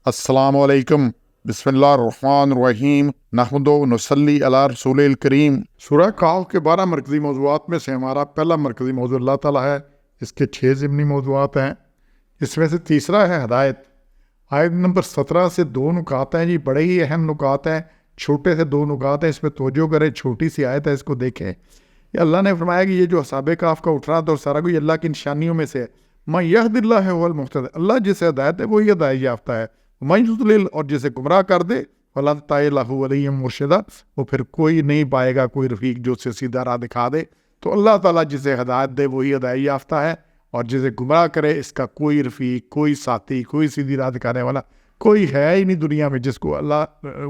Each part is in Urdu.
السلام علیکم، بسم اللہ الرحمن الرحیم، نحمد و نصلی علی رسول الکریم۔ سورہ کہف کے 12 مرکزی موضوعات میں سے ہمارا پہلا مرکزی موضوع اللہ تعالیٰ ہے۔ اس کے 6 ضمنی موضوعات ہیں، اس میں سے تیسرا ہے ہدایت۔ آیت نمبر 17 سے 2 نکات ہیں جی، بڑے ہی اہم نکات ہیں، چھوٹے سے 2 نکات ہیں، اس میں توجہ کریں، چھوٹی سی آیت ہے، اس کو دیکھیں۔ یہ اللہ نے فرمایا کہ یہ جو اصحاب کہف کا اٹھنا تو سارا کوئی اللہ کی نشانیوں میں سے ہے۔ مَن یہد اللہ هو المہتد، اللہ جسے ہدایت ہے وہی ہدایت یافتہ ہے۔ مَن یضلل، اور جسے گمراہ کر دے، فَلَن تَجِدَ لَهُ وَلِيًّا مُرشِدًا، وہ پھر کوئی نہیں پائے گا کوئی رفیق جو اسے سیدھا راہ دکھا دے۔ تو اللہ تعالیٰ جسے ہدایت دے وہی ہدایت یافتہ ہے، اور جسے گمراہ کرے اس کا کوئی رفیق، کوئی ساتھی، کوئی سیدھی راہ دکھانے والا کوئی ہے ہی نہیں دنیا میں جس کو اللہ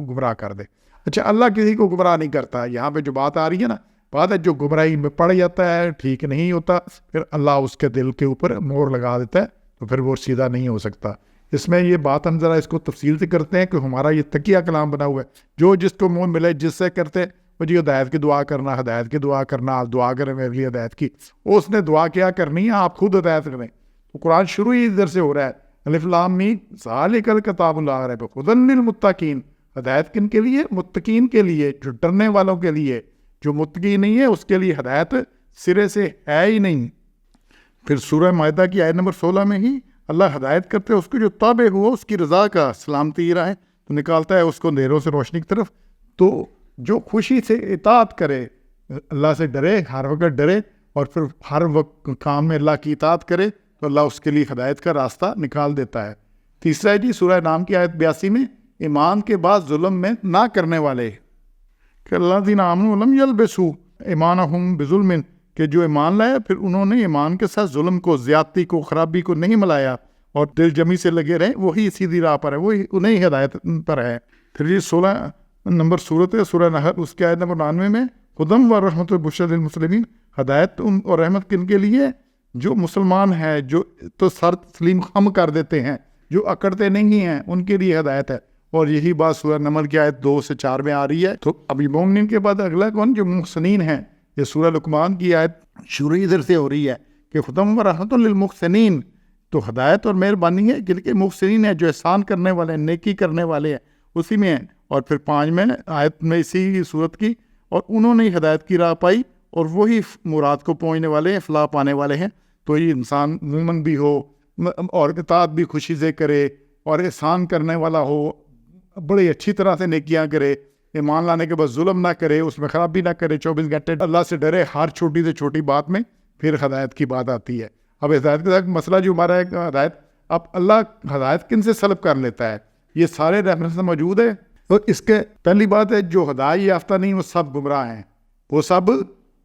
گمراہ کر دے۔ اچھا، اللہ کسی کو گمراہ نہیں کرتا۔ یہاں پہ جو بات آ رہی ہے نا، بات ہے جو گمراہی میں پڑ جاتا ہے، ٹھیک نہیں ہوتا، پھر اللہ اس کے دل کے اوپر مور لگا دیتا ہے، تو پھر وہ سیدھا نہیں ہو سکتا۔ اس میں یہ بات ہم ذرا اس کو تفصیل سے کرتے ہیں کہ ہمارا یہ تقیہ کلام بنا ہوا ہے، جو جس کو منہ ملے جس سے کرتے وہ جی ہدایت کی دعا کرنا، ہدایت کی دعا کرنا، آپ دعا کریں میرے لیے ہدایت کی۔ اس نے دعا کیا کرنی ہے، آپ خود ہدایت کریں۔ تو قرآن شروع ہی ادھر سے ہو رہا ہے، الف لام میم ذالک الکتاب لا ریب فیہ ھدی للمتقین۔ ہدایت کن کے لیے؟ متقین کے لیے، جو ڈرنے والوں کے لیے۔ جو متقی نہیں ہے اس کے لیے ہدایت سرے سے ہے ہی نہیں۔ پھر سورہ مائدہ کی آیت نمبر 16 میں ہی اللہ ہدایت کرتے ہیں اس کو جو تابع ہوا اس کی رضا کا سلامتی راہ تو نکالتا ہے اس کو اندھیروں سے روشنی کی طرف۔ تو جو خوشی سے اطاعت کرے، اللہ سے ڈرے، ہر وقت ڈرے، اور پھر ہر وقت کام میں اللہ کی اطاعت کرے، تو اللہ اس کے لیے ہدایت کا راستہ نکال دیتا ہے۔ تیسرا ہے جی سورہ نام کی آیت 82 میں، ایمان کے بعد ظلم میں نہ کرنے والے، کہ الذین آمنوا ولم یلبسوا ایمانہم بظلم، کہ جو ایمان لایا پھر انہوں نے ایمان کے ساتھ ظلم کو، زیادتی کو، خرابی کو نہیں ملایا، اور دل جمی سے لگے رہے، وہی سیدھی راہ پر ہے، وہی انہیں ہدایت پر ہے۔ پھر یہ 16 نمبر صورت ہے سورہ نحل، اس کی آیت نمبر 99 میں، ہدی و رحمت و بشری للمسلمین، ہدایت اور رحمت کن کے لیے؟ جو مسلمان ہیں، جو تو سر تسلیم خم کر دیتے ہیں، جو اکڑتے نہیں ہیں، ان کے لیے ہدایت ہے۔ اور یہی بات سورہ نمل کی آیت 2 سے 4 میں آ رہی ہے۔ تو ابھی مومنین کے بعد اگلا کون؟ جو محسنین ہیں۔ یہ سورہ لقمان کی آیت شروع ادھر سے ہو رہی ہے کہ ہدی و رحمت للمحسنین، تو ہدایت اور مہربانی ہے جن کے محسنین ہیں، جو احسان کرنے والے ہیں، نیکی کرنے والے ہیں، اسی میں ہیں۔ اور پھر 5 میں آیت میں اسی صورت کی، اور انہوں نے ہدایت کی راہ پائی، اور وہی مراد کو پہنچنے والے ہیں، فلاح پانے والے ہیں۔ تو یہ انسان مومن بھی ہو اور اطاعت بھی خوشی سے کرے، اور احسان کرنے والا ہو، بڑی اچھی طرح سے نیکیاں کرے، ایمان لانے کے بعد ظلم نہ کرے، اس میں خرابی نہ کرے، 24 گھنٹے اللہ سے ڈرے ہر چھوٹی سے چھوٹی بات میں، پھر ہدایت کی بات آتی ہے۔ اب ہدایت کے ساتھ مسئلہ جو ہمارا ہے ہدایت، اب اللہ ہدایت کن سے سلب کر لیتا ہے؟ یہ سارے ریفرنس موجود ہے۔ تو اس کے پہلی بات ہے جو ہدایت یافتہ نہیں وہ سب گمراہ ہیں، وہ سب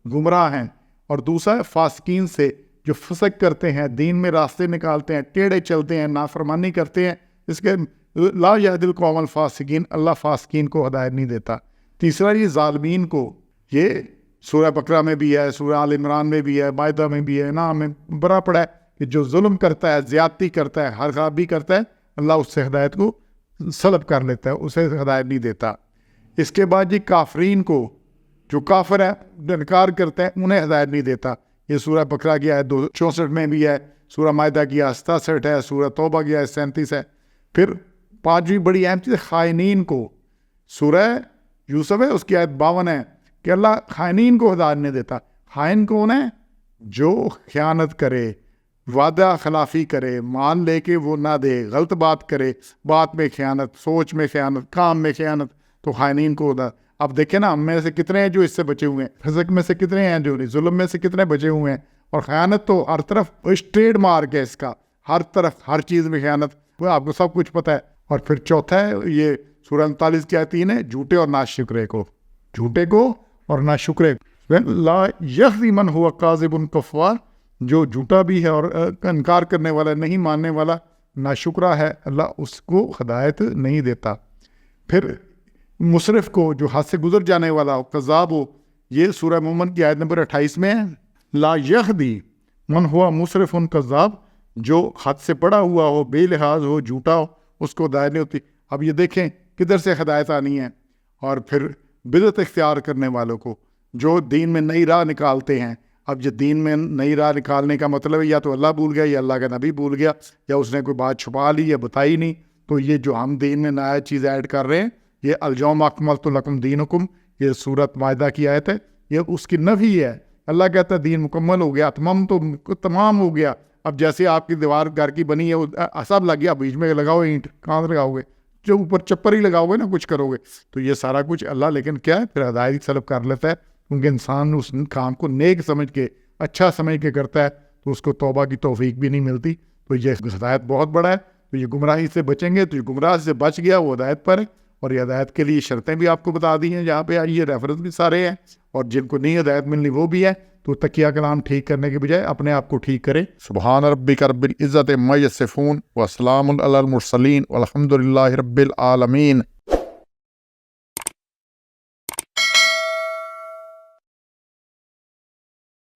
گمراہ ہیں۔ اور دوسرا ہے فاسقین سے، جو فسق کرتے ہیں، دین میں راستے نکالتے ہیں، ٹیڑے چلتے ہیں، نافرمانی کرتے ہیں، اس کے لا یہدی القوم الفاسقین، اللہ فاسقین کو ہدایت نہیں دیتا۔ تیسرا یہ ظالمین کو، یہ سورہ بقرہ میں بھی ہے، سورہ آل عمران میں بھی ہے، مائدہ میں بھی ہے، انعام میں بڑا پڑا ہے کہ جو ظلم کرتا ہے، زیادتی کرتا ہے، ہر خرابی کرتا ہے، اللہ اس سے ہدایت کو سلب کر لیتا ہے، اسے ہدایت نہیں دیتا۔ اس کے بعد یہ کافرین کو، جو کافر ہیں، جو انکار کرتے ہیں، انہیں ہدایت نہیں دیتا۔ یہ سورہ بقرہ کی آیت 264 میں بھی ہے، سورہ مائدہ کی آیت 67 ہے، سورہ توبہ کی آیت 37 ہے۔ پھر 5ویں بڑی اہم چیز خائنین کو، سورہ یوسف ہے اس کی آیت 52 ہے کہ اللہ خائنین کو ہدایت نہیں دیتا۔ خائن کون ہے؟ جو خیانت کرے، وعدہ خلافی کرے، مان لے کے وہ نہ دے، غلط بات کرے، بات میں خیانت، سوچ میں خیانت، کام میں خیانت، تو خائنین کو اب دیکھیں نا، ہم میں سے کتنے ہیں جو اس سے بچے ہوئے ہیں، فسق میں سے کتنے ہیں جو نہیں، ظلم میں سے کتنے بچے ہوئے ہیں، اور خیانت تو ہر طرف ٹریڈ مارک ہے اس کا، ہر طرف ہر چیز میں خیانت، وہ آپ کو سب کچھ پتہ ہے۔ اور پھر چوتھا ہے یہ سورہ 39 کی آیت 3 ہے، جھوٹے اور ناشکرے کو، جھوٹے کو اور ناشکرے کو۔ لا یہدی من ہوا کاذب کفار، جو جھوٹا بھی ہے اور انکار کرنے والا، نہیں ماننے والا، ناشکرا ہے، اللہ اس کو ہدایت نہیں دیتا۔ پھر مصرف کو، جو حد سے گزر جانے والا ہو، کذاب ہو، یہ سورہ مومن کی آیت نمبر 28 میں ہے، لا یہدی من ہوا مصرف کذاب، جو حد سے بڑا ہوا ہو، بے لحاظ ہو، جھوٹا ہو، اس کو ہدایت نہیں ہوتی۔ اب یہ دیکھیں کدھر سے ہدایت آنی ہے۔ اور پھر بدعت اختیار کرنے والوں کو، جو دین میں نئی راہ نکالتے ہیں۔ اب یہ دین میں نئی راہ نکالنے کا مطلب ہے یا تو اللہ بھول گیا، یا اللہ کا نبی بھول گیا، یا اس نے کوئی بات چھپا لی یا بتائی نہیں، تو یہ جو ہم دین میں نیا چیز ایڈ کر رہے ہیں، یہ الیوم اکملت لکم دینکم، یہ سورۃ مائدہ کی آیت ہے، یہ اس کی نفی ہے۔ اللہ کہتا ہے دین مکمل ہو گیا، اتمام تو تمام ہو گیا۔ اب جیسے آپ کی دیوار گھر کی بنی ہے، وہ سب لگ گیا، بیچ میں لگاؤ اینٹ، کہاں سے لگاؤ گے؟ جو اوپر چپر ہی لگاؤ گے نا، کچھ کرو گے تو یہ سارا کچھ اللہ لیکن کیا ہے، پھر ہدایت سلب کر لیتا ہے، کیونکہ انسان اس کام کو نیک سمجھ کے، اچھا سمجھ کے کرتا ہے تو اس کو توبہ کی توفیق بھی نہیں ملتی۔ تو یہ ہدایت بہت بڑا ہے، تو یہ گمراہی سے بچیں گے، تو یہ گمراہ سے بچ گیا وہ ہدایت پر ہے، اور یہ ہدایت کے لیے شرطیں بھی آپ کو بتا دی ہیں جہاں پہ یہ ریفرنس بھی سارے ہیں، اور جن کو نہیں ہدایت ملنی وہ بھی ہے۔ تو تکیہ کلام ٹھیک کرنے کے بجائے اپنے آپ کو ٹھیک کرے۔ سبحان ربک رب العزت عما یصفون وسلام علی المرسلین والحمد للہ رب العالمین۔